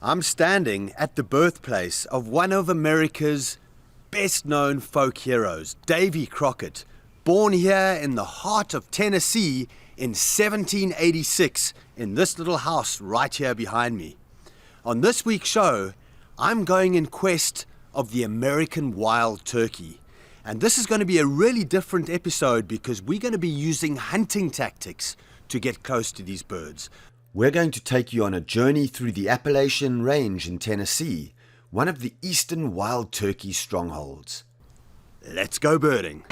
I'm standing at the birthplace of one of America's best-known folk heroes, Davy Crockett, born here in the heart of Tennessee in 1786 in this little house right here behind me. On this week's show, I'm going in quest of the American wild turkey. And this is going to be a really different episode because we're going to be using hunting tactics to get close to these birds. We're going to take you on a journey through the Appalachian Range in Tennessee, one of the eastern wild turkey strongholds. Let's go birding.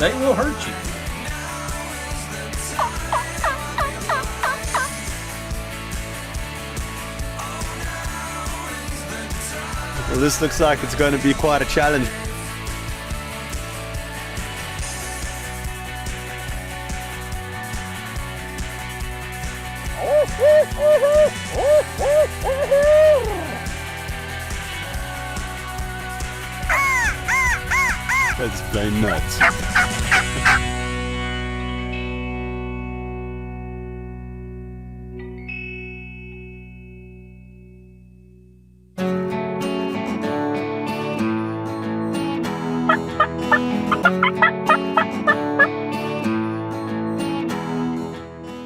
They will hurt you. Well, this looks like it's going to be quite a challenge. That's plain nuts.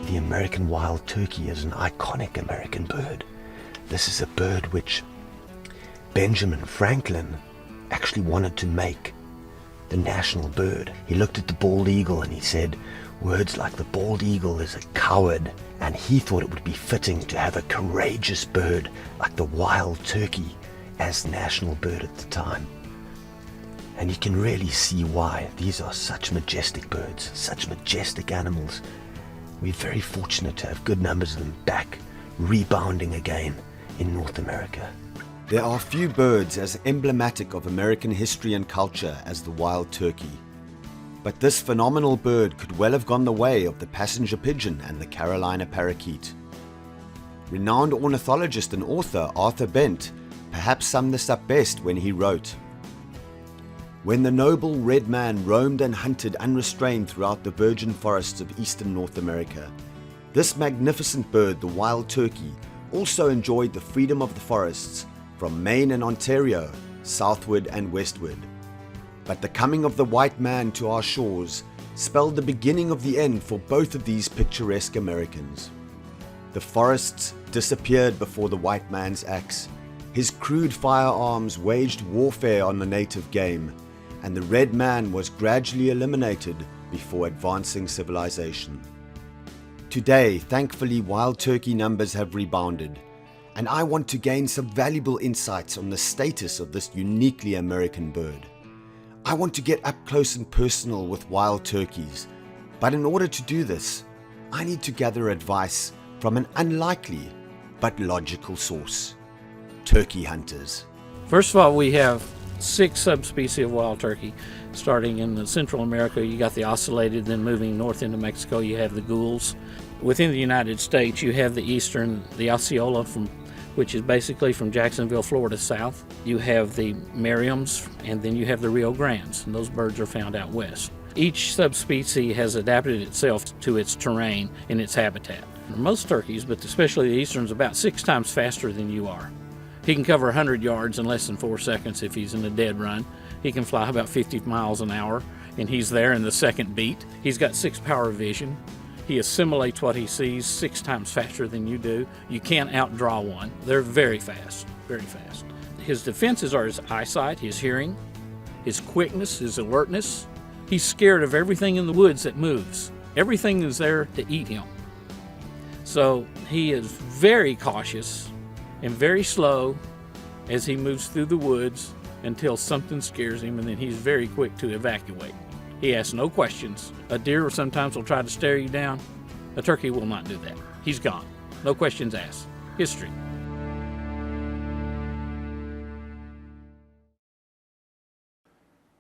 The American wild turkey is an iconic American bird. This is a bird which Benjamin Franklin actually wanted to make the national bird. He looked at the bald eagle and he said words like the bald eagle is a coward, and he thought it would be fitting to have a courageous bird like the wild turkey as the national bird at the time. And you can really see why. These are such majestic birds, such majestic animals. We're very fortunate to have good numbers of them back, rebounding again in North America. There are few birds as emblematic of American history and culture as the wild turkey. But this phenomenal bird could well have gone the way of the passenger pigeon and the Carolina parakeet. Renowned ornithologist and author Arthur Bent perhaps summed this up best when he wrote, "When the noble red man roamed and hunted unrestrained throughout the virgin forests of eastern North America, this magnificent bird, the wild turkey, also enjoyed the freedom of the forests from Maine and Ontario, southward and westward. But the coming of the white man to our shores spelled the beginning of the end for both of these picturesque Americans. The forests disappeared before the white man's axe. His crude firearms waged warfare on the native game, and the red man was gradually eliminated before advancing civilization. Today, thankfully, wild turkey numbers have rebounded, and I want to gain some valuable insights on the status of this uniquely American bird. I want to get up close and personal with wild turkeys, but in order to do this, I need to gather advice from an unlikely but logical source: turkey hunters. First of all, we have 6 subspecies of wild turkey. Starting in Central America, you got the ocellated, then moving north into Mexico, you have the ghouls. Within the United States, you have the eastern, the Osceola, which is basically from Jacksonville, Florida, south. You have the Merriams, and then you have the Rio Grandes, and those birds are found out west. Each subspecies has adapted itself to its terrain and its habitat. Most turkeys, but especially the easterns, about 6 times faster than you are. He can cover 100 yards in less than 4 seconds if he's in a dead run. He can fly about 50 miles an hour, and he's there in the second beat. He's got 6 power vision. He assimilates what he sees 6 times faster than you do. You can't outdraw one. They're very fast, very fast. His defenses are his eyesight, his hearing, his quickness, his alertness. He's scared of everything in the woods that moves. Everything is there to eat him. So he is very cautious and very slow as he moves through the woods until something scares him, and then he's very quick to evacuate. He asks no questions. A deer sometimes will try to stare you down. A turkey will not do that. He's gone. No questions asked. History.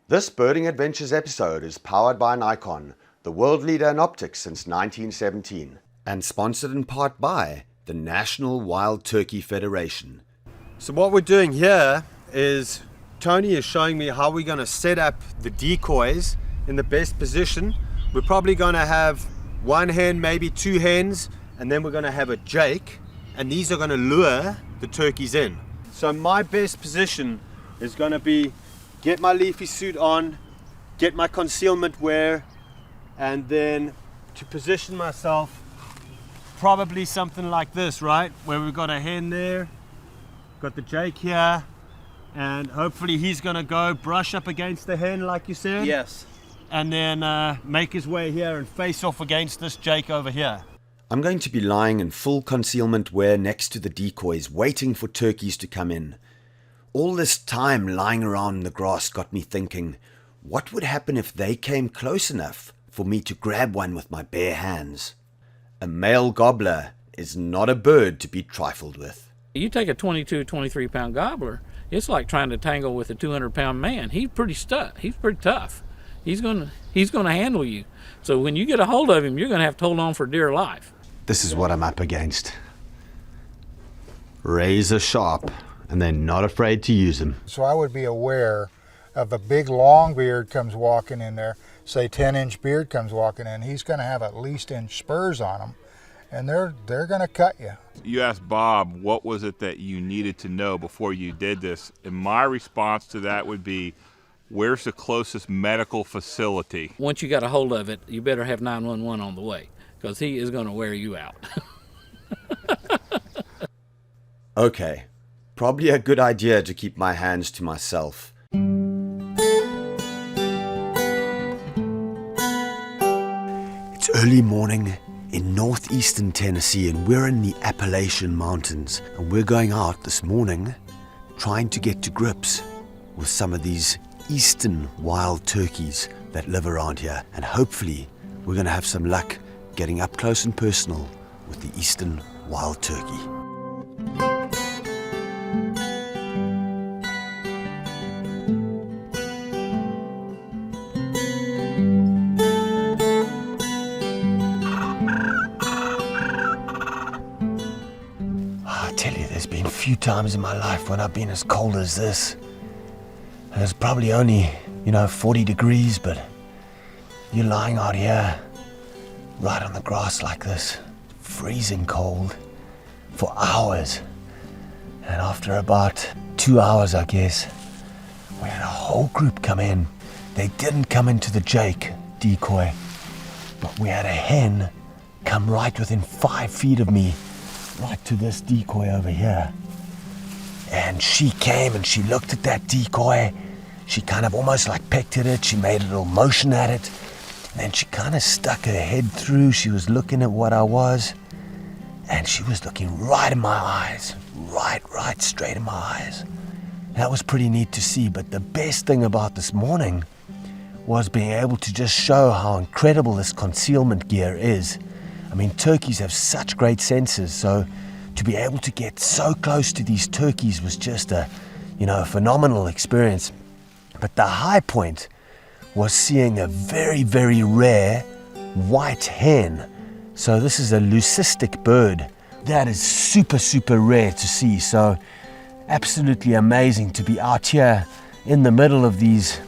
This Birding Adventures episode is powered by Nikon, the world leader in optics since 1917. and sponsored in part by the National Wild Turkey Federation. So what we're doing here is Tony is showing me how we're going to set up the decoys in the best position. We're probably going to have one hen, maybe two hens, and then we're going to have a jake, and these are going to lure the turkeys in. So my best position is going to be get my leafy suit on, get my concealment wear, and then to position myself probably something like this, right? Where we've got a hen there, got the jake here, and hopefully he's going to go brush up against the hen like you said. Yes. And then make his way here and face off against this jake over here. I'm going to be lying in full concealment wear next to the decoys, waiting for turkeys to come in. All this time lying around in the grass got me thinking, what would happen if they came close enough for me to grab one with my bare hands? A male gobbler is not a bird to be trifled with. You take a 22, 23 pound gobbler, it's like trying to tangle with a 200-pound man. He's pretty tough. He's gonna handle you. So when you get a hold of him, you're gonna have to hold on for dear life. This is what I'm up against. Razor sharp, and they're not afraid to use them. So I would be aware of a big long beard comes walking in there, say 10-inch beard comes walking in, he's going to have at least inch spurs on him, and they're going to cut you. You asked Bob, what was it that you needed to know before you did this? And my response to that would be, where's the closest medical facility? Once you got a hold of it, you better have 911 on the way, because he is going to wear you out. Okay, probably a good idea to keep my hands to myself. It's early morning in northeastern Tennessee, and we're in the Appalachian Mountains, and we're going out this morning trying to get to grips with some of these eastern wild turkeys that live around here, and hopefully we're going to have some luck getting up close and personal with the eastern wild turkey. I tell you, there's been a few times in my life when I've been as cold as this. And it's probably only, 40 degrees, but you're lying out here, right on the grass like this, freezing cold, for hours. And after about 2 hours, I guess, we had a whole group come in. They didn't come into the jake decoy, but we had a hen come right within 5 feet of me, right to this decoy over here. And she came and she looked at that decoy. She kind of almost like pecked at it. She made a little motion at it. And then she kind of stuck her head through. She was looking at what I was. And she was looking right in my eyes. Right straight in my eyes. That was pretty neat to see. But the best thing about this morning was being able to just show how incredible this concealment gear is. I mean, turkeys have such great senses. So to be able to get so close to these turkeys was just a phenomenal experience. But the high point was seeing a very, very rare white hen. So this is a leucistic bird. That is super, super rare to see. So absolutely amazing to be out here in the middle of these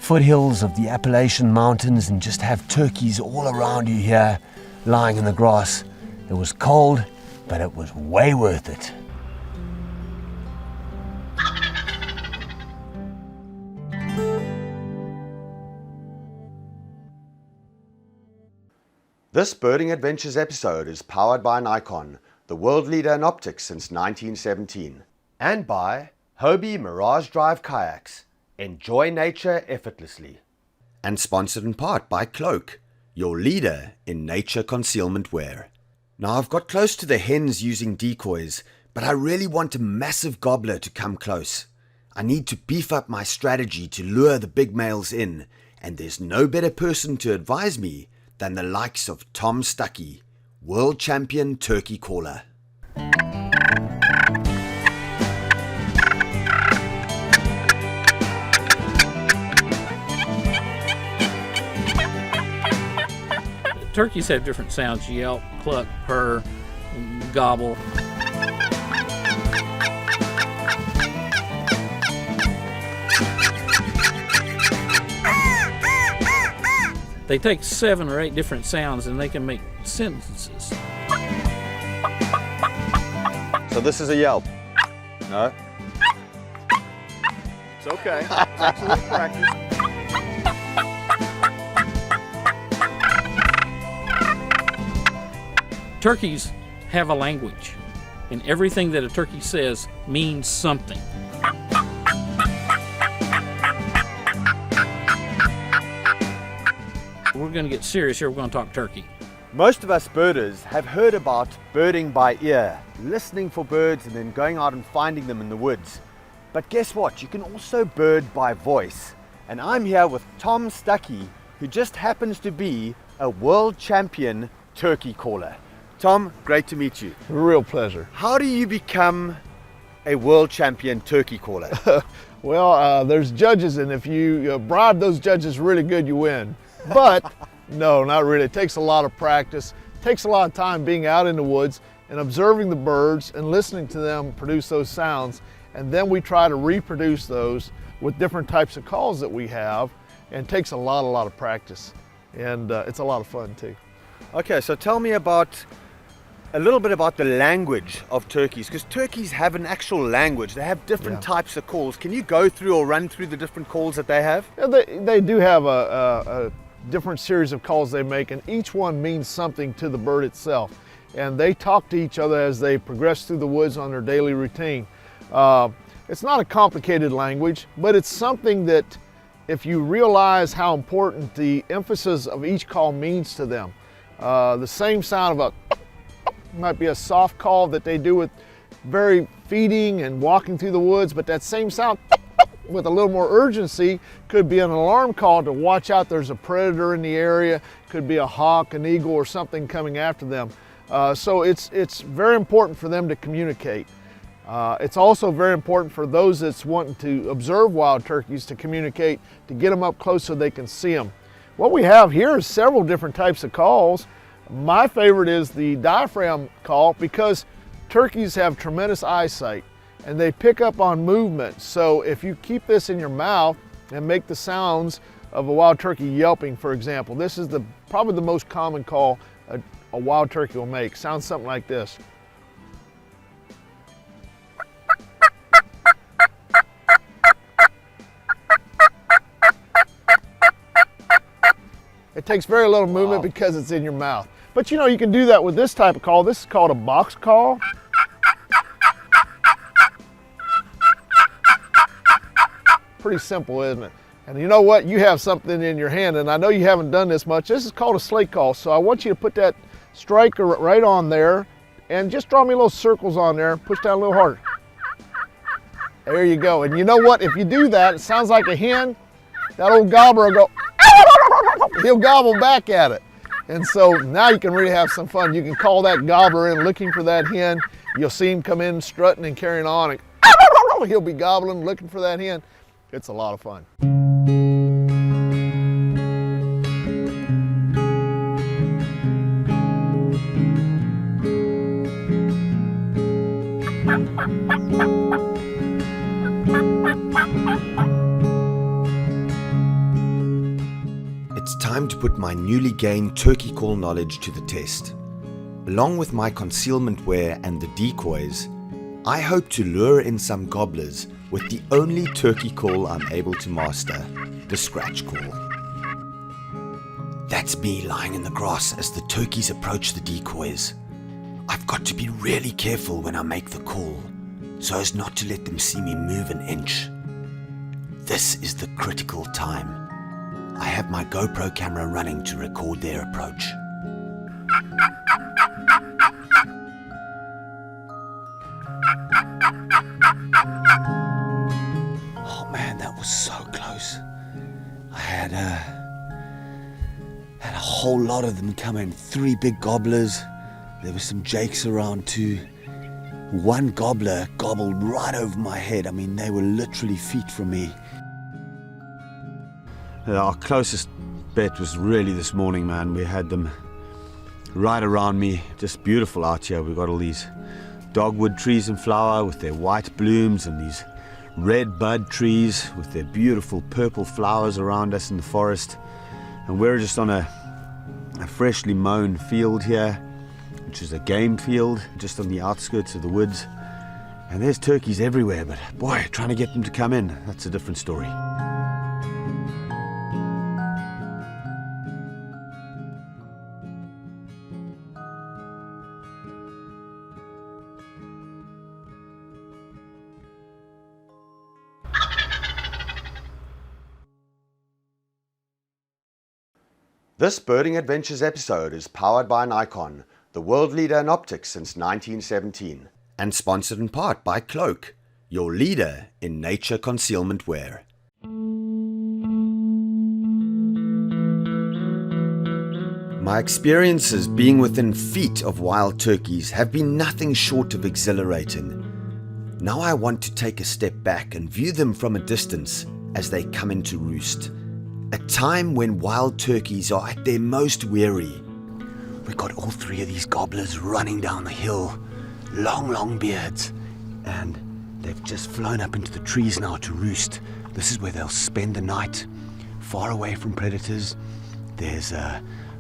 foothills of the Appalachian Mountains and just have turkeys all around you here lying in the grass. It was cold, but it was way worth it. This Birding Adventures episode is powered by Nikon, the world leader in optics since 1917, and by Hobie Mirage Drive Kayaks. Enjoy nature effortlessly. And sponsored in part by Cloak, your leader in nature concealment wear. Now I've got close to the hens using decoys, but I really want a massive gobbler to come close. I need to beef up my strategy to lure the big males in, and there's no better person to advise me than the likes of Tom Stuckey, world champion turkey caller. turkeys have different sounds: yelp, cluck, purr, gobble. They take 7 or 8 different sounds and they can make sentences. So this is a yelp? No? It's okay. It's excellent practice. Turkeys have a language, and everything that a turkey says means something. We're going to get serious here. We're going to talk turkey. Most of us birders have heard about birding by ear, listening for birds and then going out and finding them in the woods. But guess what? You can also bird by voice. And I'm here with Tom Stuckey, who just happens to be a world champion turkey caller. Tom, great to meet you. Real pleasure. How do you become a world champion turkey caller? Well, there's judges, and if you bribe those judges really good, you win. But no, not really. It takes a lot of practice. It takes a lot of time being out in the woods and observing the birds and listening to them produce those sounds. And then we try to reproduce those with different types of calls that we have. And it takes a lot of practice. And it's a lot of fun too. Okay, so tell me a little bit about the language of turkeys, because turkeys have an actual language. They have different types of calls. Can you go through or run through the different calls that they have? Yeah, they do have a different series of calls they make, and each one means something to the bird itself. And they talk to each other as they progress through the woods on their daily routine. It's not a complicated language, but it's something that if you realize how important the emphasis of each call means to them. The same sound of might be a soft call that they do with very feeding and walking through the woods, but that same sound with a little more urgency could be an alarm call to watch out. There's a predator in the area, could be a hawk, an eagle, or something coming after them. So it's very important for them to communicate. It's also very important for those that's wanting to observe wild turkeys to communicate, to get them up close so they can see them. What we have here is several different types of calls. My favorite is the diaphragm call because turkeys have tremendous eyesight and they pick up on movement. So if you keep this in your mouth and make the sounds of a wild turkey yelping, for example, this is probably the most common call a wild turkey will make. Sounds something like this. It takes very little movement because it's in your mouth. But you know, you can do that with this type of call. This is called a box call. Pretty simple, isn't it? And you know what? You have something in your hand, and I know you haven't done this much. This is called a slate call. So I want you to put that striker right on there and just draw me little circles on there. Push down a little harder. There you go. And you know what? If you do that, it sounds like a hen. That old gobbler will go, he'll gobble back at it. And so now you can really have some fun. You can call that gobbler in looking for that hen. You'll see him come in strutting and carrying on. And he'll be gobbling, looking for that hen. It's a lot of fun. It's time to put my newly gained turkey call knowledge to the test. Along with my concealment wear and the decoys, I hope to lure in some gobblers with the only turkey call I'm able to master, the scratch call. That's me lying in the grass as the turkeys approach the decoys. I've got to be really careful when I make the call, so as not to let them see me move an inch. This is the critical time. I have my GoPro camera running to record their approach. Oh man, that was so close. I had a whole lot of them come in. 3 big gobblers. There were some jakes around too. One gobbler gobbled right over my head. I mean, they were literally feet from me. Our closest bet was really this morning, man. We had them right around me. Just beautiful out here. We've got all these dogwood trees in flower with their white blooms and these red bud trees with their beautiful purple flowers around us in the forest. And we're just on a freshly mown field here, which is a game field just on the outskirts of the woods. And there's turkeys everywhere, but boy, trying to get them to come in, that's a different story. This Birding Adventures episode is powered by Nikon, the world leader in optics since 1917, and sponsored in part by Cloak, your leader in nature concealment wear. My experiences being within feet of wild turkeys have been nothing short of exhilarating. Now I want to take a step back and view them from a distance as they come into roost. A time when wild turkeys are at their most weary. We've got all three of these gobblers running down the hill, long beards, and they've just flown up into the trees now to roost. This is where they'll spend the night, far away from predators. There's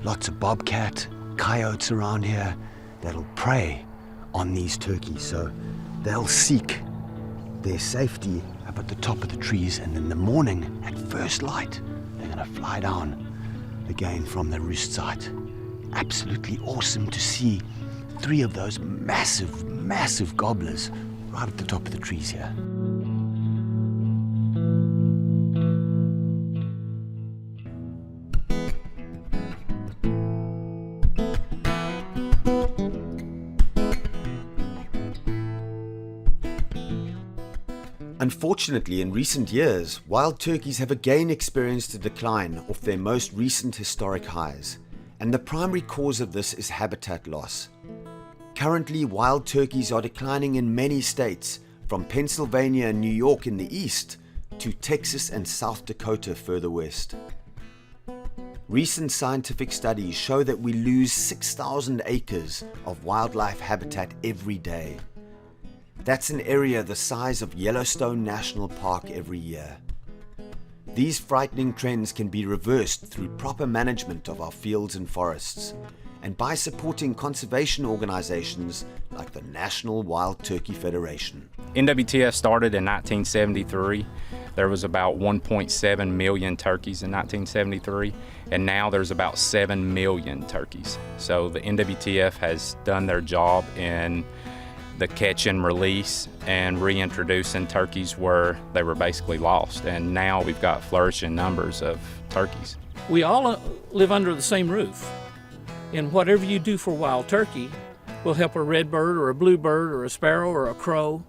lots of bobcat, coyotes around here that'll prey on these turkeys, so they'll seek their safety up at the top of the trees, and in the morning, at first light, they're going to fly down again from the roost site. Absolutely awesome to see three of those massive gobblers right at the top of the trees here. Unfortunately, in recent years, wild turkeys have again experienced a decline off their most recent historic highs, and the primary cause of this is habitat loss. Currently, wild turkeys are declining in many states, from Pennsylvania and New York in the east to Texas and South Dakota further west. Recent scientific studies show that we lose 6,000 acres of wildlife habitat every day. That's an area the size of Yellowstone National Park every year. These frightening trends can be reversed through proper management of our fields and forests, and by supporting conservation organizations like the National Wild Turkey Federation. NWTF started in 1973. There was about 1.7 million turkeys in 1973, and now there's about 7 million turkeys. So the NWTF has done their job in the catch and release and reintroducing turkeys where they were basically lost. And now we've got flourishing numbers of turkeys. We all live under the same roof. And whatever you do for wild turkey will help a redbird or a bluebird or a sparrow or a crow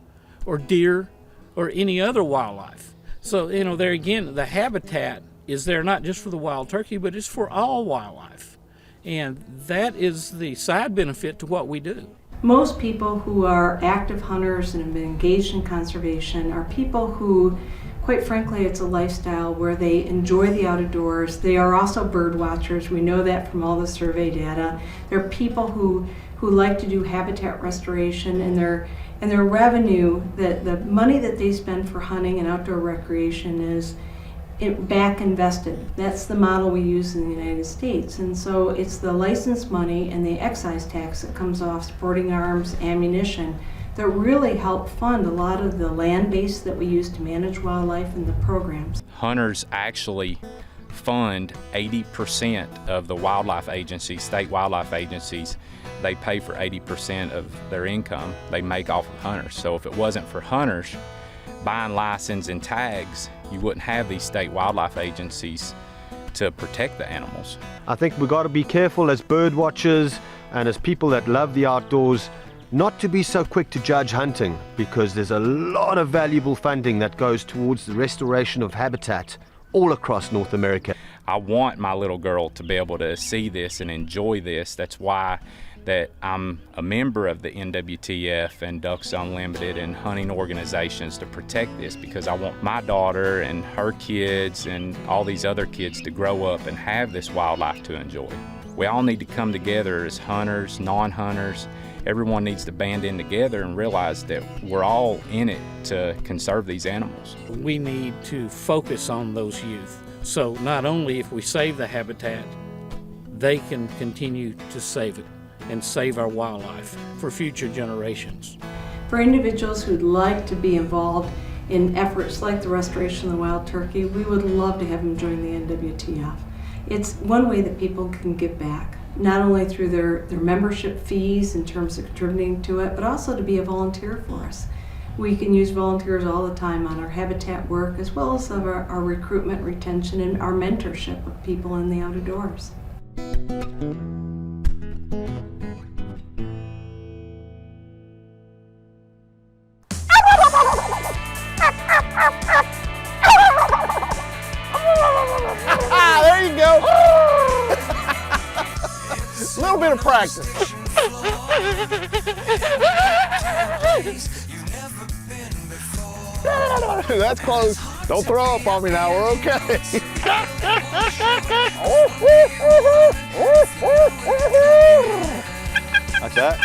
or deer or any other wildlife. So, there again, the habitat is there not just for the wild turkey, but it's for all wildlife. And that is the side benefit to what we do. Most people who are active hunters and have been engaged in conservation are people who, quite frankly, it's a lifestyle where they enjoy the outdoors. They are also bird watchers. We know that from all the survey data. They're people who like to do habitat restoration, and their revenue, the money that they spend for hunting and outdoor recreation is back invested. That's the model we use in the United States. And so it's the license money and the excise tax that comes off sporting arms, ammunition, that really help fund a lot of the land base that we use to manage wildlife and the programs. Hunters actually fund 80% of the wildlife agencies, state wildlife agencies. They pay for 80% of their income they make off of hunters. So if it wasn't for hunters buying license and tags, you wouldn't have these state wildlife agencies to protect the animals. I think we've got to be careful as bird watchers and as people that love the outdoors not to be so quick to judge hunting, because there's a lot of valuable funding that goes towards the restoration of habitat all across North America. I want my little girl to be able to see this and enjoy this. That's why that I'm a member of the NWTF and Ducks Unlimited and hunting organizations to protect this, because I want my daughter and her kids and all these other kids to grow up and have this wildlife to enjoy. We all need to come together as hunters, non-hunters. Everyone needs to band in together and realize that we're all in it to conserve these animals. We need to focus on those youth. So not only if we save the habitat, they can continue to save it and save our wildlife for future generations. For individuals who'd like to be involved in efforts like the restoration of the wild turkey, we would love to have them join the NWTF. It's one way that people can give back, not only through their membership fees in terms of contributing to it, but also to be a volunteer for us. We can use volunteers all the time on our habitat work, as well as our recruitment, retention, and our mentorship of people in the outdoors. There you go. A little bit of practice. That's close. Don't throw up on me now. We're okay. Like that?